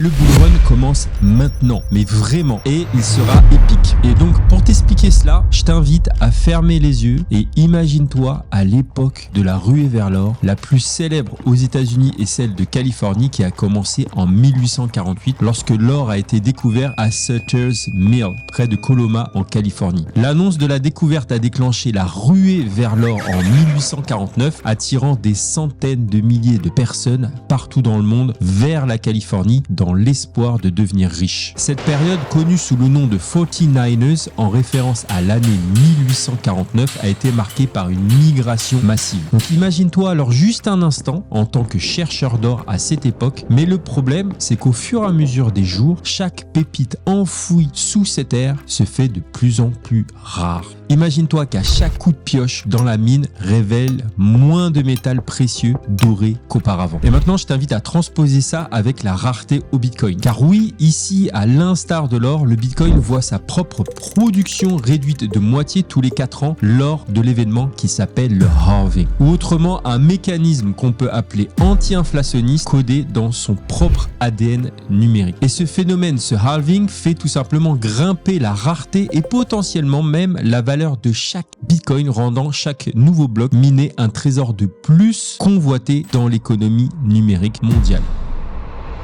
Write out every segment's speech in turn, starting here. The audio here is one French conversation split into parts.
Le bull run commence maintenant, mais vraiment, et il sera épique. Et donc pour t'expliquer cela, je t'invite à fermer les yeux et imagine-toi à l'époque de la ruée vers l'or, la plus célèbre aux États-Unis et celle de Californie qui a commencé en 1848 lorsque l'or a été découvert à Sutter's Mill, près de Coloma en Californie. L'annonce de la découverte a déclenché la ruée vers l'or en 1849, attirant des centaines de milliers de personnes partout dans le monde vers la Californie dans l'espoir de devenir riche. Cette période, connue sous le nom de 49ers en référence à l'année 1849, a été marquée par une migration massive. Donc imagine-toi alors juste un instant en tant que chercheur d'or à cette époque, mais le problème c'est qu'au fur et à mesure des jours, chaque pépite enfouie sous cette terre se fait de plus en plus rare. Imagine-toi qu'à chaque coup de pioche dans la mine révèle moins de métal précieux doré qu'auparavant. Et maintenant, je t'invite à transposer ça avec la rareté au Bitcoin. Car oui, ici, à l'instar de l'or, le Bitcoin voit sa propre production réduite de moitié tous les 4 ans lors de l'événement qui s'appelle le halving. Ou autrement, un mécanisme qu'on peut appeler anti-inflationniste codé dans son propre ADN numérique. Et ce phénomène, ce halving, fait tout simplement grimper la rareté et potentiellement même la valeur de chaque Bitcoin, rendant chaque nouveau bloc miné un trésor de plus convoité dans l'économie numérique mondiale.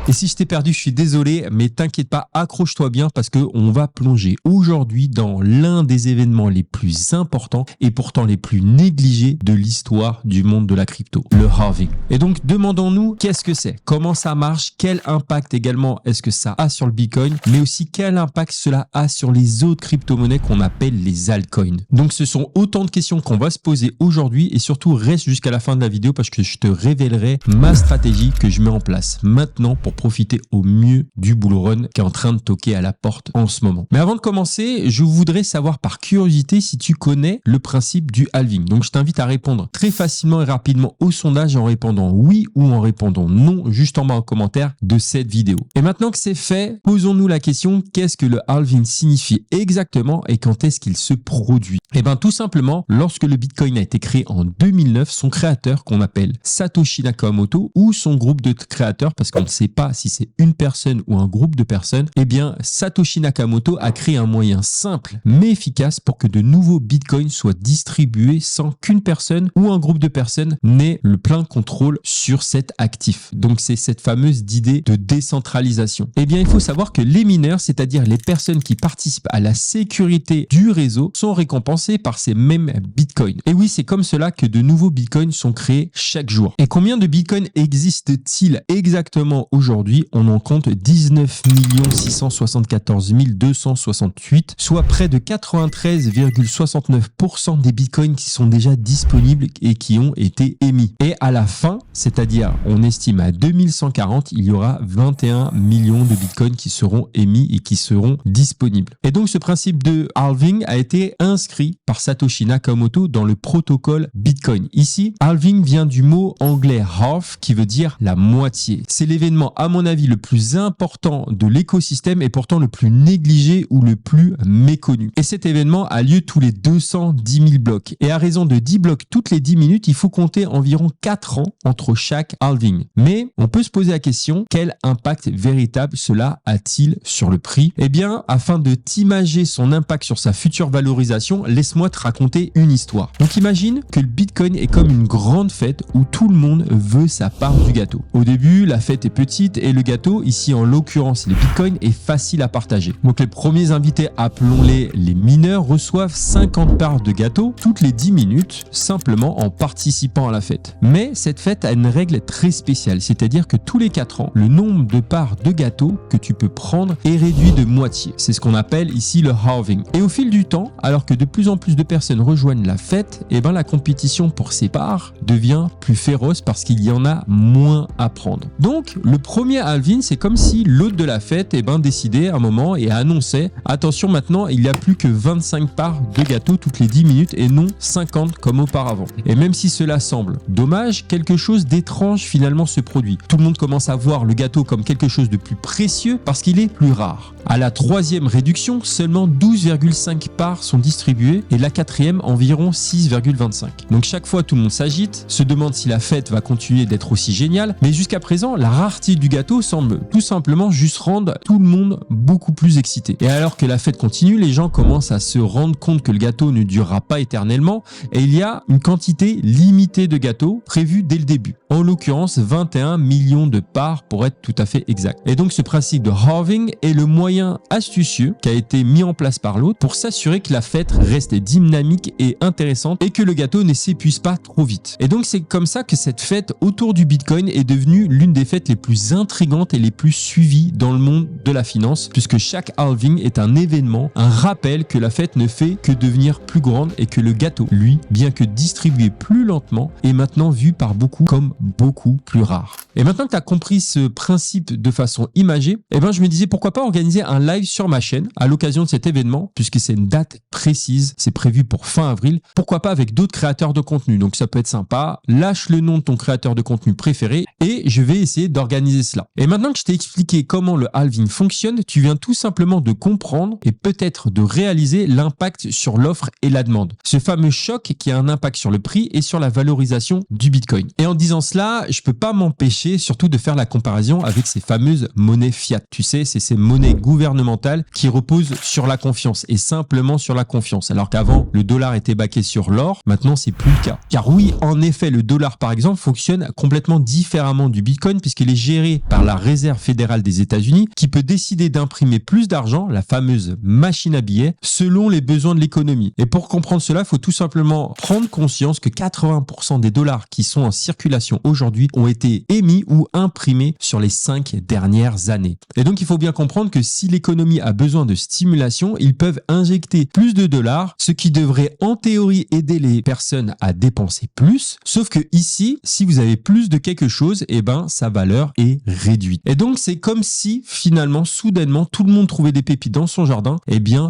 Et si je t'ai perdu, je suis désolé, mais t'inquiète pas, accroche-toi bien parce qu'on va plonger aujourd'hui dans l'un des événements les plus importants et pourtant les plus négligés de l'histoire du monde de la crypto, le halving. Et donc, demandons-nous qu'est-ce que c'est, comment ça marche, quel impact également est-ce que ça a sur le Bitcoin, mais aussi quel impact cela a sur les autres crypto-monnaies qu'on appelle les altcoins. Donc, ce sont autant de questions qu'on va se poser aujourd'hui et surtout reste jusqu'à la fin de la vidéo parce que je te révélerai ma stratégie que je mets en place maintenant pour profiter au mieux du bull run qui est en train de toquer à la porte en ce moment. Mais avant de commencer, je voudrais savoir par curiosité si tu connais le principe du halving. Donc je t'invite à répondre très facilement et rapidement au sondage en répondant oui ou en répondant non juste en bas en commentaire de cette vidéo. Et maintenant que c'est fait, posons-nous la question, qu'est-ce que le halving signifie exactement et quand est-ce qu'il se produit? Eh bien tout simplement, lorsque le Bitcoin a été créé en 2009, son créateur qu'on appelle Satoshi Nakamoto ou son groupe de créateurs, parce qu'on ne sait pas si c'est une personne ou un groupe de personnes, eh bien Satoshi Nakamoto a créé un moyen simple mais efficace pour que de nouveaux bitcoins soient distribués sans qu'une personne ou un groupe de personnes n'ait le plein contrôle sur cet actif. Donc c'est cette fameuse idée de décentralisation. Eh bien il faut savoir que les mineurs, c'est-à-dire les personnes qui participent à la sécurité du réseau, sont récompensés par ces mêmes bitcoins. Et oui, c'est comme cela que de nouveaux bitcoins sont créés chaque jour. Et combien de bitcoins existent-ils exactement aujourd'hui? On en compte 19 674 268, soit près de 93,69% des bitcoins qui sont déjà disponibles et qui ont été émis. Et à la fin, c'est-à-dire on estime à 2140, il y aura 21 millions de bitcoins qui seront émis et qui seront disponibles. Et donc ce principe de halving a été inscrit par Satoshi Nakamoto dans le protocole Bitcoin. Ici, halving vient du mot anglais half qui veut dire la moitié. C'est l'événement à mon avis le plus important de l'écosystème et pourtant le plus négligé ou le plus méconnu. Et cet événement a lieu tous les 210 000 blocs. Et à raison de 10 blocs toutes les 10 minutes, il faut compter environ 4 ans entre chaque halving. Mais on peut se poser la question, quel impact véritable cela a-t-il sur le prix? Eh bien, afin de t'imager son impact sur sa future valorisation, laisse-moi te raconter une histoire. Donc imagine que le Bitcoin est comme une grande fête où tout le monde veut sa part du gâteau. Au début, la fête est petite et le gâteau, ici en l'occurrence les bitcoins, est facile à partager. Donc les premiers invités, appelons-les les mineurs, reçoivent 50 parts de gâteau toutes les 10 minutes simplement en participant à la fête. Mais cette fête a une règle très spéciale, c'est-à-dire que tous les 4 ans, le nombre de parts de gâteau que tu peux prendre est réduit de moitié. C'est ce qu'on appelle ici le halving. Et au fil du temps, alors que de plus en plus de personnes rejoignent la fête, eh ben la compétition pour ces parts devient plus féroce parce qu'il y en a moins à prendre. Donc le premier halving, c'est comme si l'hôte de la fête décidait à un moment et annonçait attention, maintenant il n'y a plus que 25 parts de gâteau toutes les 10 minutes et non 50 comme auparavant. Et même si cela semble dommage, quelque chose d'étrange finalement se produit. Tout le monde commence à voir le gâteau comme quelque chose de plus précieux parce qu'il est plus rare. À la troisième réduction, seulement 12,5 parts sont distribuées et la quatrième environ 6,25. Donc chaque fois tout le monde s'agite, se demande si la fête va continuer d'être aussi géniale, mais jusqu'à présent la rareté du gâteau semble tout simplement juste rendre tout le monde beaucoup plus excité. Et alors que la fête continue, les gens commencent à se rendre compte que le gâteau ne durera pas éternellement et il y a une quantité limitée de gâteaux prévue dès le début. En l'occurrence, 21 millions de parts pour être tout à fait exact. Et donc ce principe de halving est le moyen astucieux qui a été mis en place par l'autre pour s'assurer que la fête reste dynamique et intéressante et que le gâteau ne s'épuise pas trop vite. Et donc c'est comme ça que cette fête autour du Bitcoin est devenue l'une des fêtes les plus intrigantes et les plus suivies dans le monde de la finance, puisque chaque halving est un événement, un rappel que la fête ne fait que devenir plus grande et que le gâteau, lui, bien que distribué plus lentement, est maintenant vu par beaucoup comme beaucoup plus rare. Et maintenant que tu as compris ce principe de façon imagée, je me disais pourquoi pas organiser un live sur ma chaîne à l'occasion de cet événement, puisque c'est une date précise, c'est prévu pour fin avril, pourquoi pas avec d'autres créateurs de contenu. Donc ça peut être sympa, lâche le nom de ton créateur de contenu préféré et je vais essayer d'organiser cela. Et maintenant que je t'ai expliqué comment le halving fonctionne, tu viens tout simplement de comprendre et peut-être de réaliser l'impact sur l'offre et la demande. Ce fameux choc qui a un impact sur le prix et sur la valorisation du Bitcoin. Et en disant cela, je peux pas m'empêcher surtout de faire la comparaison avec ces fameuses monnaies fiat. Tu sais, c'est ces monnaies gouvernementales qui reposent sur la confiance et simplement sur la confiance. Alors qu'avant, le dollar était baqué sur l'or, maintenant c'est plus le cas. Car oui, en effet, le dollar par exemple fonctionne complètement différemment du Bitcoin puisqu'il est géré par la Réserve fédérale des États-Unis qui peut décider d'imprimer plus d'argent, la fameuse machine à billets, selon les besoins de l'économie. Et pour comprendre cela, il faut tout simplement prendre conscience que 80% des dollars qui sont en circulation aujourd'hui ont été émis ou imprimés sur les 5 dernières années. Et donc, il faut bien comprendre que si l'économie a besoin de stimulation, ils peuvent injecter plus de dollars, ce qui devrait en théorie aider les personnes à dépenser plus. Sauf que ici, si vous avez plus de quelque chose, sa valeur est réduite. Et donc, c'est comme si finalement, soudainement, tout le monde trouvait des pépites dans son jardin,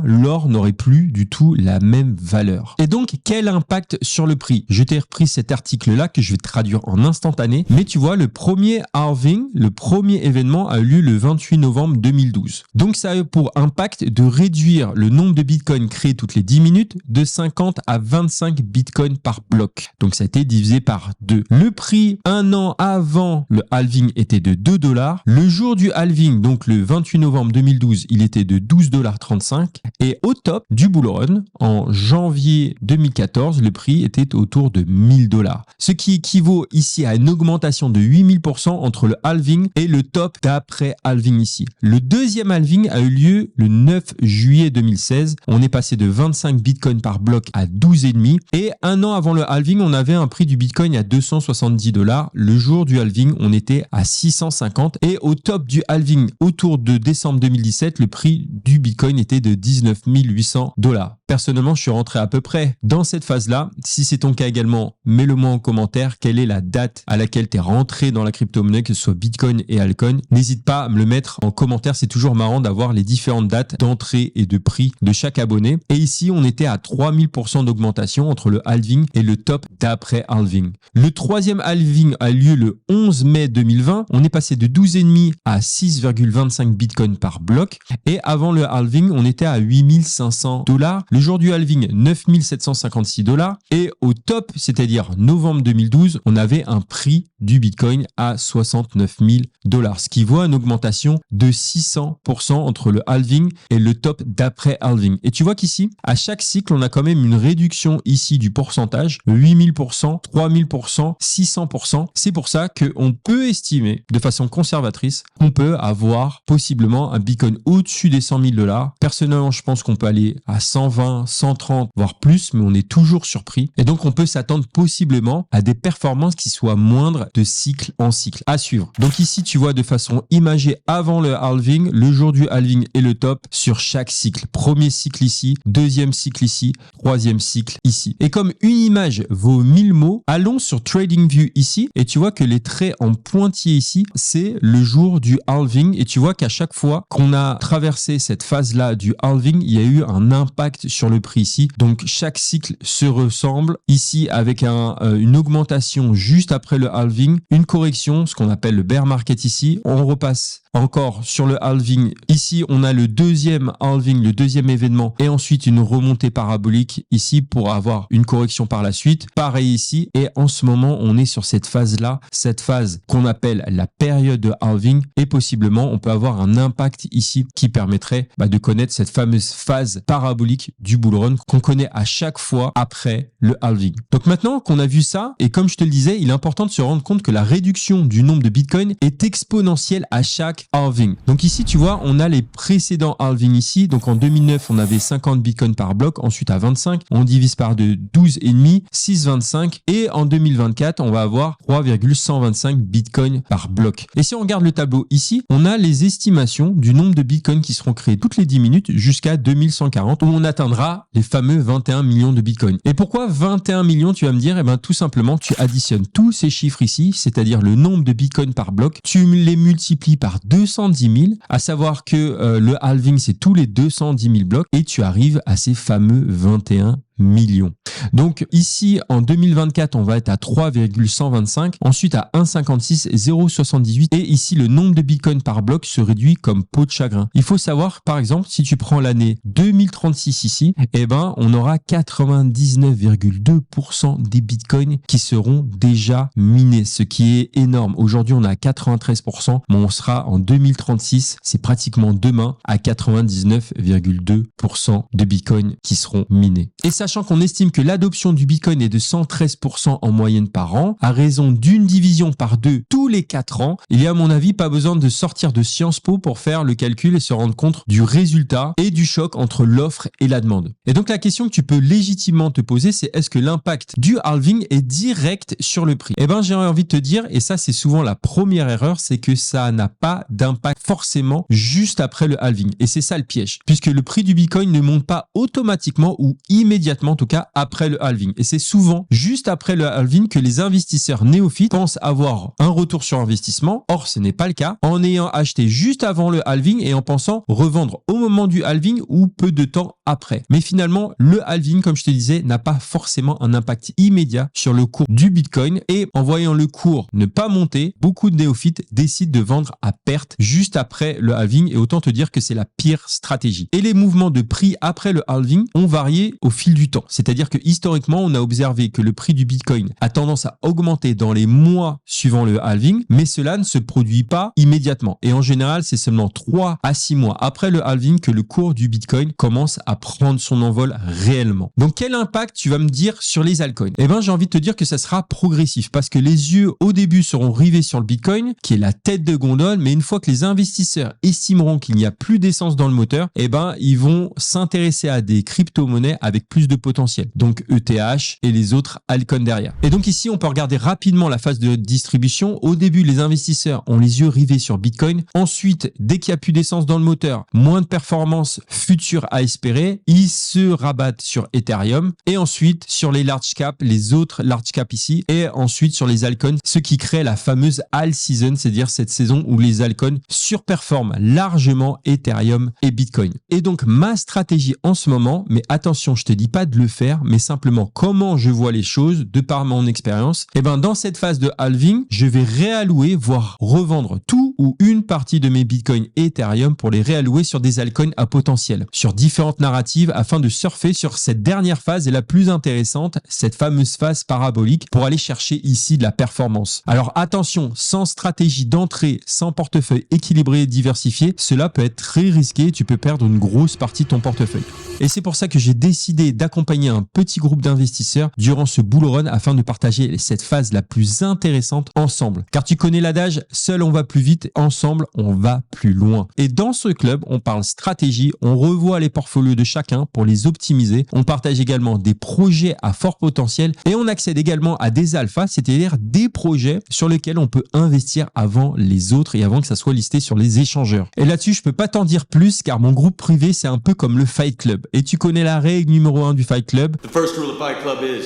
l'or n'aurait plus du tout la même valeur. Et donc, quel impact sur le prix? Je t'ai repris cet article-là que je vais traduire en instantané, mais tu vois, le premier halving, le premier événement a eu lieu le 28 novembre 2012. Donc, ça a eu pour impact de réduire le nombre de bitcoins créés toutes les 10 minutes de 50 à 25 bitcoins par bloc. Donc, ça a été divisé par 2. Le prix, un an avant le halving, était de 2 $. Le jour du halving, donc le 28 novembre 2012, il était de 12,35 $. Et au top du bull run, en janvier 2014, le prix était autour de 1000 $. Ce qui équivaut ici à une augmentation de 8000% entre le halving et le top d'après halving ici. Le deuxième halving a eu lieu le 9 juillet 2016. On est passé de 25 bitcoins par bloc à 12,5. Et un an avant le halving, on avait un prix du bitcoin à 270 $. Le jour du halving, on était à 650. Et au top du halving, autour de décembre 2017, le prix du bitcoin était de 19 800 $. Personnellement, je suis rentré à peu près dans cette phase-là. Si c'est ton cas également, mets-le moi en commentaire. Quelle est la date à laquelle tu es rentré dans la crypto-monnaie, que ce soit Bitcoin et Altcoin? N'hésite pas à me le mettre en commentaire. C'est toujours marrant d'avoir les différentes dates d'entrée et de prix de chaque abonné. Et ici, on était à 3000% d'augmentation entre le halving et le top d'après halving. Le troisième halving a lieu le 11 mai 2020. On est passé de 12,5 à 6,25 bitcoins par bloc. Et avant le halving, on était à 8500 $. Le jour du halving, 9756 $. Et au top, c'est-à-dire novembre 2012, on avait un prix du Bitcoin à 69 000 $, ce qui voit une augmentation de 600% entre le halving et le top d'après halving. Et tu vois qu'ici, à chaque cycle, on a quand même une réduction ici du pourcentage, 8000%, 3000%, 600%. C'est pour ça qu'on peut estimer de façon conservatrice qu'on peut avoir possiblement un Bitcoin au-dessus des 100 000 $. Personnellement, je pense qu'on peut aller à 120, 130, voire plus, mais on est toujours surpris. Et donc, on peut s'attendre possiblement à des performances qui soient moindres de cycle en cycle. À suivre. Donc ici, tu vois de façon imagée avant le halving, le jour du halving et le top sur chaque cycle. Premier cycle ici, deuxième cycle ici, troisième cycle ici. Et comme une image vaut 1000 mots, allons sur TradingView ici et tu vois que les traits en pointillé ici, c'est le jour du halving et tu vois qu'à chaque fois qu'on a traversé cette phase-là du halving, il y a eu un impact sur le prix ici. Donc chaque cycle se ressemble ici avec une augmentation juste après le halving, une correction, ce qu'on appelle le bear market ici. On repasse encore sur le halving. Ici, on a le deuxième halving, le deuxième événement, et ensuite une remontée parabolique ici pour avoir une correction par la suite. Pareil ici, et en ce moment, on est sur cette phase-là, cette phase qu'on appelle la période de halving, et possiblement, on peut avoir un impact ici qui permettrait de connaître cette fameuse phase parabolique du bull run qu'on connaît à chaque fois après le halving. Donc maintenant qu'on a vu ça, et comme je te le disais, il est important de se rendre compte que la réduction du nombre de Bitcoin est exponentielle à chaque halving. Donc ici, tu vois, on a les précédents halving ici. Donc en 2009, on avait 50 Bitcoin par bloc, ensuite à 25, on divise par 2, 12,5, 6,25, et en 2024, on va avoir 3,125 Bitcoin par bloc. Et si on regarde le tableau ici, on a les estimations du nombre de Bitcoin qui seront créés toutes les 10 minutes jusqu'à 2140, où on atteindra les fameux 21 millions de Bitcoin. Et pourquoi 21 millions, tu vas me dire? Eh bien, tout simplement, tu additionnes tous ces chiffres ici, c'est-à-dire le nombre de Bitcoin par bloc, tu les multiplies par 210 000, à savoir que le halving, c'est tous les 210 000 blocs, et tu arrives à ces fameux 21 millions. Donc ici, en 2024, on va être à 3,125, ensuite à 1,56, 0,78, et ici, le nombre de Bitcoin par bloc se réduit comme peau de chagrin. Il faut savoir, par exemple, si tu prends l'année 2036 ici, eh ben, on aura 99,2% des Bitcoins qui seront déjà minés, ce qui est énorme. Aujourd'hui, on est à 93%, mais on sera en 2036, c'est pratiquement demain, à 99,2% de Bitcoin qui seront minés. Et sachant qu'on estime que l'adoption du Bitcoin est de 113% en moyenne par an, à raison d'une division par 2 tous les 4 ans, il y a à mon avis pas besoin de sortir de Sciences Po pour faire le calcul et se rendre compte du résultat et du choc entre l'offre et la demande. Et donc la question que tu peux légitimement te poser, c'est est-ce que l'impact du halving est direct sur le prix? Eh ben j'ai envie de te dire, et ça c'est souvent la première erreur, c'est que ça n'a pas d'impact forcément juste après le halving. Et c'est ça le piège, puisque le prix du Bitcoin ne monte pas automatiquement ou immédiatement, en tout cas après le halving. Et c'est souvent juste après le halving que les investisseurs néophytes pensent avoir un retour sur investissement. Or, ce n'est pas le cas. En ayant acheté juste avant le halving et en pensant revendre au moment du halving ou peu de temps après. Mais finalement, le halving, comme je te disais, n'a pas forcément un impact immédiat sur le cours du Bitcoin. Et en voyant le cours ne pas monter, beaucoup de néophytes décident de vendre à perte juste après le halving. Et autant te dire que c'est la pire stratégie. Et les mouvements de prix après le halving ont varié au fil du temps. C'est-à-dire que historiquement, on a observé que le prix du Bitcoin a tendance à augmenter dans les mois suivant le halving, mais cela ne se produit pas immédiatement. Et en général, c'est seulement 3 à 6 mois après le halving que le cours du Bitcoin commence à prendre son envol réellement. Donc, quel impact tu vas me dire sur les altcoins? Eh bien, j'ai envie de te dire que ça sera progressif parce que les yeux au début seront rivés sur le Bitcoin, qui est la tête de gondole, mais une fois que les investisseurs estimeront qu'il n'y a plus d'essence dans le moteur, eh ben, ils vont s'intéresser à des crypto-monnaies avec plus de potentiel. Donc ETH et les autres altcoins derrière. Et donc ici, on peut regarder rapidement la phase de distribution. Au début, les investisseurs ont les yeux rivés sur Bitcoin. Ensuite, dès qu'il n'y a plus d'essence dans le moteur, moins de performance future à espérer, ils se rabattent sur Ethereum et ensuite sur les large cap, les autres large cap ici, et ensuite sur les altcoins, ce qui crée la fameuse alt season, c'est-à-dire cette saison où les altcoins surperforment largement Ethereum et Bitcoin. Et donc ma stratégie en ce moment, mais attention, je te dis pas de le faire, mais simplement comment je vois les choses de par mon expérience. Et ben dans cette phase de halving, je vais réallouer, voire revendre tout ou une partie de mes Bitcoin et Ethereum pour les réallouer sur des altcoins à potentiel, sur différentes narratives afin de surfer sur cette dernière phase et la plus intéressante, cette fameuse phase parabolique pour aller chercher ici de la performance. Alors attention, sans stratégie d'entrée, sans portefeuille équilibré et diversifié, cela peut être très risqué, tu peux perdre une grosse partie de ton portefeuille. Et c'est pour ça que j'ai décidé d'accompagner un petit groupe d'investisseurs durant ce bull run afin de partager cette phase la plus intéressante ensemble. Car tu connais l'adage, seul on va plus vite, ensemble on va plus loin. Et dans ce club, on parle stratégie, on revoit les portfolios de chacun pour les optimiser, on partage également des projets à fort potentiel et on accède également à des alphas, c'est-à-dire des projets sur lesquels on peut investir avant les autres et avant que ça soit listé sur les échangeurs. Et là-dessus, je peux pas t'en dire plus car mon groupe privé, c'est un peu comme le Fight Club. Et tu connais la règle numéro 1 du Fight Club. The first rule of Fight Club is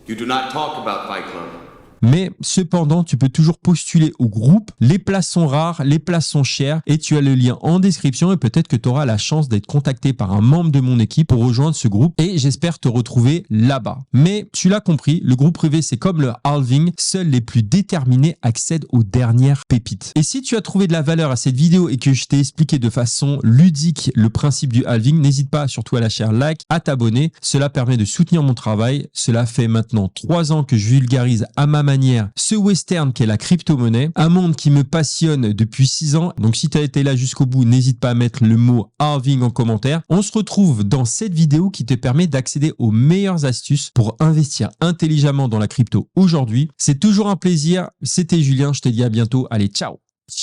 you do not talk about Fight Club. Mais cependant, tu peux toujours postuler au groupe. Les places sont rares, les places sont chères et tu as le lien en description et peut-être que tu auras la chance d'être contacté par un membre de mon équipe pour rejoindre ce groupe et j'espère te retrouver là-bas. Mais tu l'as compris, le groupe privé, c'est comme le halving. Seuls les plus déterminés accèdent aux dernières pépites. Et si tu as trouvé de la valeur à cette vidéo et que je t'ai expliqué de façon ludique le principe du halving, n'hésite pas surtout à lâcher un like, à t'abonner. Cela permet de soutenir mon travail. Cela fait maintenant 3 ans que je vulgarise à ma manière ce western qu'est la crypto-monnaie, un monde qui me passionne depuis 6 ans. Donc si tu as été là jusqu'au bout, n'hésite pas à mettre le mot halving en commentaire. On se retrouve dans cette vidéo qui te permet d'accéder aux meilleures astuces pour investir intelligemment dans la crypto aujourd'hui. C'est toujours un plaisir. C'était Julien, je te dis à bientôt. Allez, ciao!